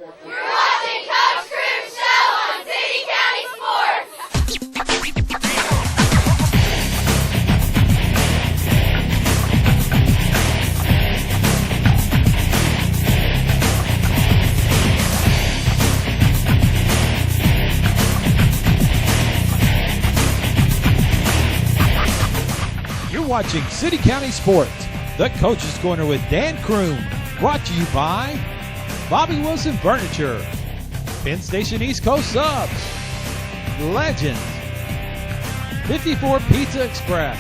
You're watching Coach Crume's show on City County Sports. You're watching City County Sports, the Coach's Corner with Dan Crume, brought to you by Bobby Wilson Furniture, Penn Station East Coast Subs, Legends, 54 Pizza Express,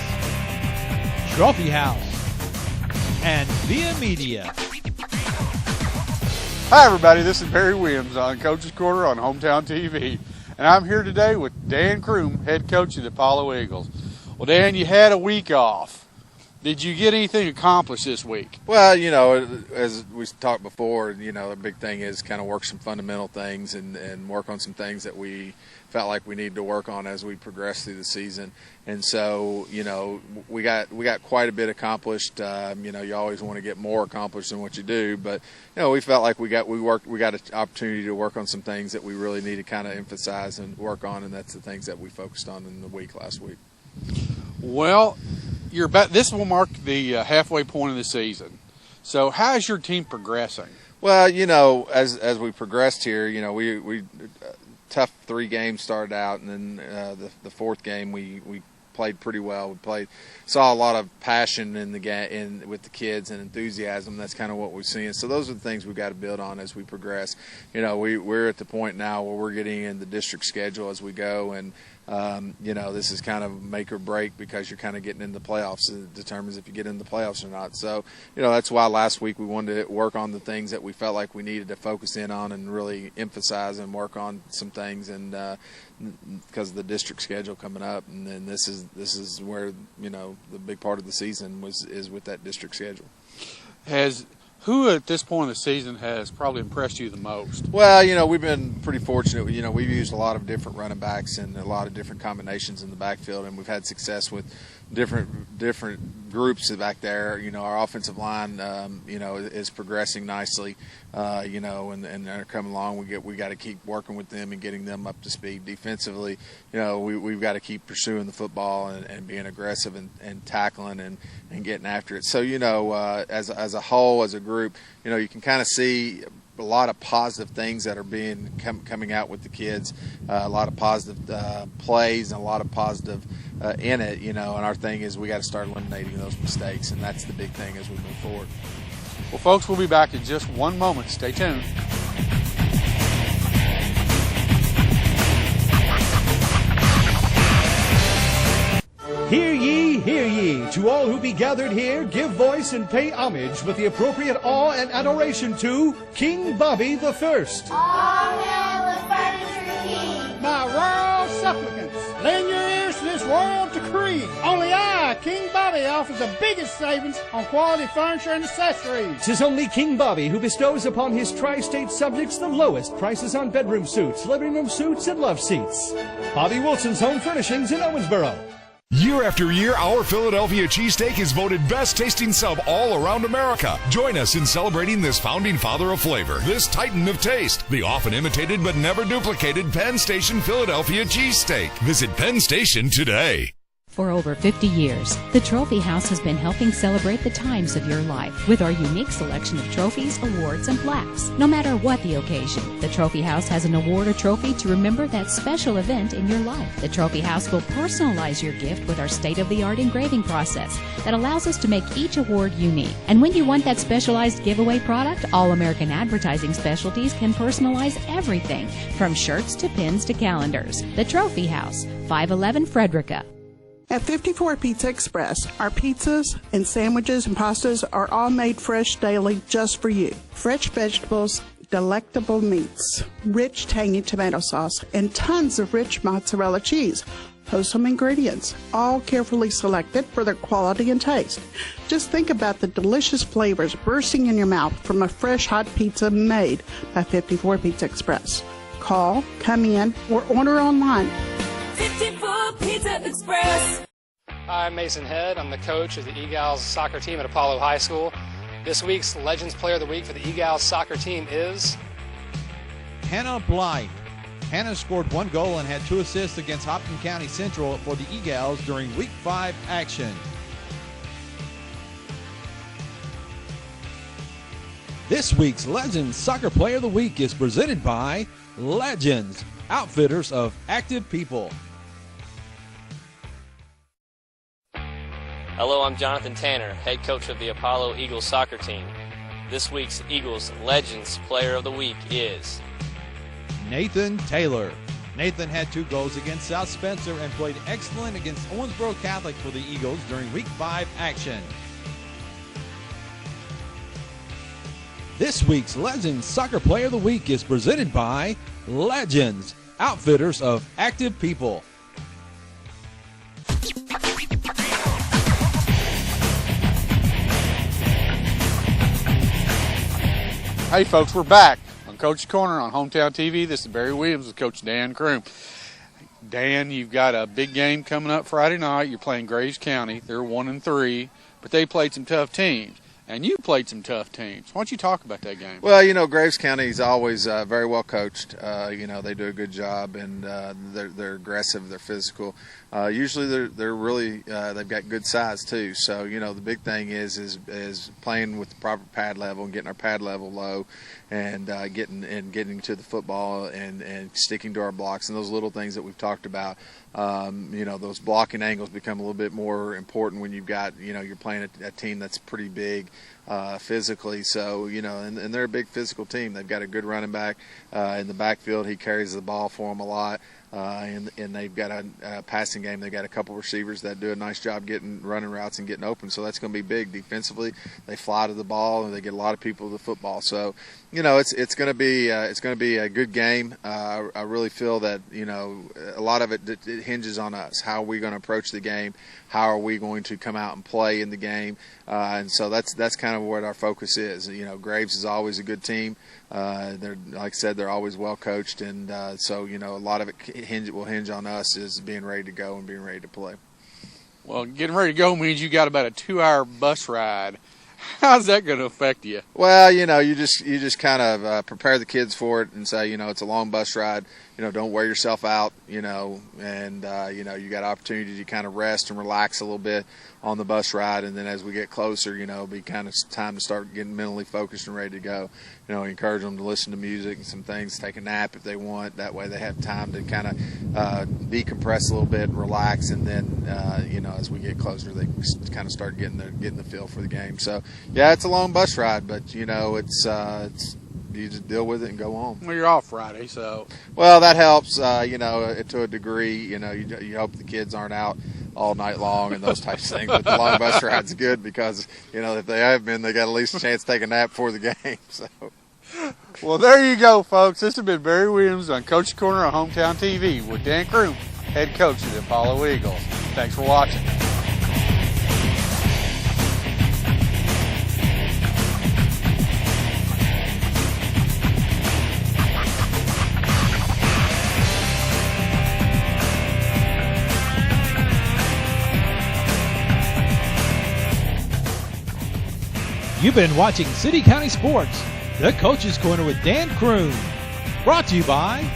Trophy House, and Via Media. Hi everybody, this is Barry Williams on Coach's Corner on Hometown TV, and I'm here today with Dan Crume, head coach of the Apollo Eagles. Well, Dan, you had a week off. Did you get anything accomplished this week? Well, you know, as we talked before, you know, the big thing is kind of work some fundamental things and work on some things that we felt like we needed to work on as we progress through the season. And so, you know, we got quite a bit accomplished. You know, you always want to get more accomplished than what you do, but you know, we felt like we got an opportunity to work on some things that we really need to kind of emphasize and work on, and that's the things that we focused on in the week last week. Well, this will mark the halfway point of the season. So how is your team progressing? Well, you know, as we progressed here, you know, we tough 3 games started out, and then the fourth game we played pretty well. Saw a lot of passion in the game with the kids and enthusiasm. That's kind of what we've seen. So those are the things we've got to build on as we progress. You know, we're at the point now where we're getting in the district schedule as we go, and you know, this is kind of make or break because you're kind of getting in the playoffs. It determines if you get in the playoffs or not. So, you know, that's why last week we wanted to work on the things that we felt like we needed to focus in on and really emphasize and work on some things, and because of the district schedule coming up, and then this is where, you know, the big part of the season is with that district schedule. Who at this point in the season has probably impressed you the most? Well, you know, we've been pretty fortunate. You know, we've used a lot of different running backs and a lot of different combinations in the backfield, and we've had success with different groups back there. You know, our offensive line, you know, is progressing nicely. You know, and they're coming along. We got to keep working with them and getting them up to speed. Defensively, you know, we've got to keep pursuing the football and being aggressive and tackling and getting after it. So, you know, as a whole, as a group, you know, you can kind of see a lot of positive things that are coming out with the kids, a lot of positive plays and a lot of positive in it, you know, and our thing is we got to start eliminating those mistakes, and that's the big thing as we move forward. Well, folks, we'll be back in just one moment. Stay tuned. Hear ye, to all who be gathered here, give voice and pay homage with the appropriate awe and adoration to King Bobby the First. All hail the Furniture King. My royal supplicants, lend your ears to this royal decree. Only I, King Bobby, offers the biggest savings on quality furniture and accessories. 'Tis only King Bobby who bestows upon his tri-state subjects the lowest prices on bedroom suits, living room suits, and love seats. Bobby Wilson's Home Furnishings in Owensboro. Year after year, our Philadelphia cheesesteak is voted best tasting sub all around America. Join us in celebrating this founding father of flavor, this titan of taste, the often imitated but never duplicated Penn Station Philadelphia cheesesteak. Visit Penn Station today. For over 50 years, the Trophy House has been helping celebrate the times of your life with our unique selection of trophies, awards, and plaques. No matter what the occasion, the Trophy House has an award or trophy to remember that special event in your life. The Trophy House will personalize your gift with our state-of-the-art engraving process that allows us to make each award unique. And when you want that specialized giveaway product, All American Advertising Specialties can personalize everything from shirts to pins to calendars. The Trophy House, 511 Frederica. At 54 Pizza Express, our pizzas and sandwiches and pastas are all made fresh daily just for you. Fresh vegetables, delectable meats, rich tangy tomato sauce, and tons of rich mozzarella cheese. Wholesome ingredients, all carefully selected for their quality and taste. Just think about the delicious flavors bursting in your mouth from a fresh hot pizza made by 54 Pizza Express. Call, come in, or order online. 54 Pizza Express. Hi, I'm Mason Head. I'm the coach of the Eagles soccer team at Apollo High School. This week's Legends Player of the Week for the Eagles soccer team is Hannah Blythe. Hannah scored 1 goal and had 2 assists against Hopkins County Central for the Eagles during Week 5 action. This week's Legends Soccer Player of the Week is presented by Legends, outfitters of active people. Hello, I'm Jonathan Tanner, head coach of the Apollo Eagles soccer team. This week's Eagles Legends Player of the Week is Nathan Taylor. Nathan had 2 goals against South Spencer and played excellent against Owensboro Catholic for the Eagles during Week 5 action. This week's Legends Soccer Player of the Week is presented by Legends, outfitters of active people. Hey folks, we're back on Coach's Corner on Hometown TV. This is Barry Williams with Coach Dan Crume. Dan, you've got a big game coming up Friday night. You're playing Graves County. They're 1-3, but they played some tough teams. And you played some tough teams. Why don't you talk about that game? Well, you know, Graves County is always very well coached. You know, they do a good job, and they're aggressive, they're physical. Usually, they're really they've got good size too. So, you know, the big thing is playing with the proper pad level and getting our pad level low, and getting to the football and sticking to our blocks and those little things that we've talked about. You know, those blocking angles become a little bit more important when you've got, you know, you're playing a team that's pretty big physically. So, you know, and they're a big physical team. They've got a good running back in the backfield. He carries the ball for them a lot. And they've got a passing game. They've got a couple receivers that do a nice job getting running routes and getting open. So that's going to be big defensively. They fly to the ball and they get a lot of people to the football. So, you know, it's going to be a good game. I really feel that, you know, a lot of it hinges on us. How are we going to approach the game? How are we going to come out and play in the game? And so that's kind of what our focus is. You know, Graves is always a good team. They're, like I said, they're always well coached, and so, you know, a lot of it will hinge on us is being ready to go and being ready to play. Well, getting ready to go means you got about a 2-hour bus ride. How's that going to affect you? Well, you know, you just kind of prepare the kids for it and say, you know, it's a long bus ride. You know, don't wear yourself out, you know, and, you know, you got opportunity to kind of rest and relax a little bit on the bus ride. And then as we get closer, you know, it'll be kind of time to start getting mentally focused and ready to go. You know, encourage them to listen to music and some things, take a nap if they want. That way they have time to kind of decompress a little bit and relax. And then, you know, as we get closer, they kind of start getting the feel for the game. So, yeah, it's a long bus ride, but, you know, it's you just deal with it and go home. Well, you're off Friday, so. Well, that helps, you know, to a degree. You know, you hope the kids aren't out all night long and those types of things. But the long bus ride's good because, you know, if they have been, they got at least a chance to take a nap before the game. So. Well, there you go, folks. This has been Barry Williams on Coach's Corner on Hometown TV with Dan Crume, head coach of the Apollo Eagles. Thanks for watching. You've been watching City County Sports, the Coach's Corner with Dan Crume. Brought to you by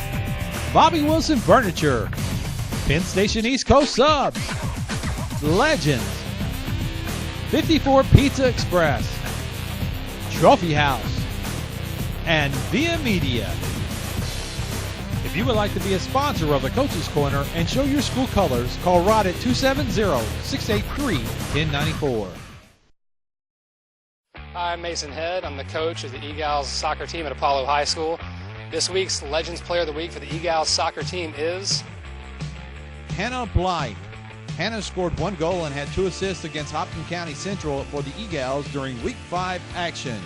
Bobby Wilson Furniture, Penn Station East Coast Subs, Legends, 54 Pizza Express, Trophy House, and Via Media. If you would like to be a sponsor of the Coach's Corner and show your school colors, call Rod at 270-683-1094. I'm Mason Head. I'm the coach of the Eagles soccer team at Apollo High School. This week's Legends Player of the Week for the Eagles soccer team is Hannah Blythe. Hannah scored 1 goal and had 2 assists against Hopkins County Central for the Eagles during Week 5 action.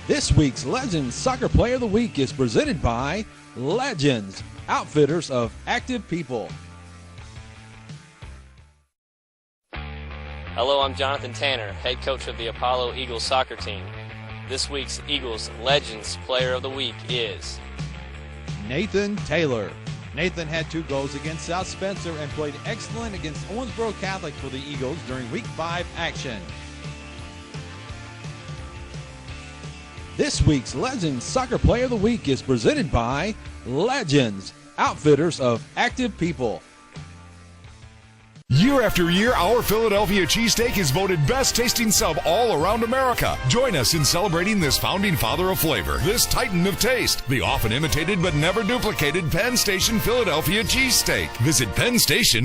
This week's Legends Soccer Player of the Week is presented by Legends, outfitters of active people. Hello, I'm Jonathan Tanner, head coach of the Apollo Eagles soccer team. This week's Eagles Legends Player of the Week is Nathan Taylor. Nathan had 2 goals against South Spencer and played excellent against Owensboro Catholic for the Eagles during Week 5 action. This week's Legends Soccer Player of the Week is presented by Legends, outfitters of active people. Year after year, our Philadelphia cheesesteak is voted best tasting sub all around America. Join us in celebrating this founding father of flavor, this titan of taste, the often imitated but never duplicated Penn Station Philadelphia cheesesteak. Visit Penn Station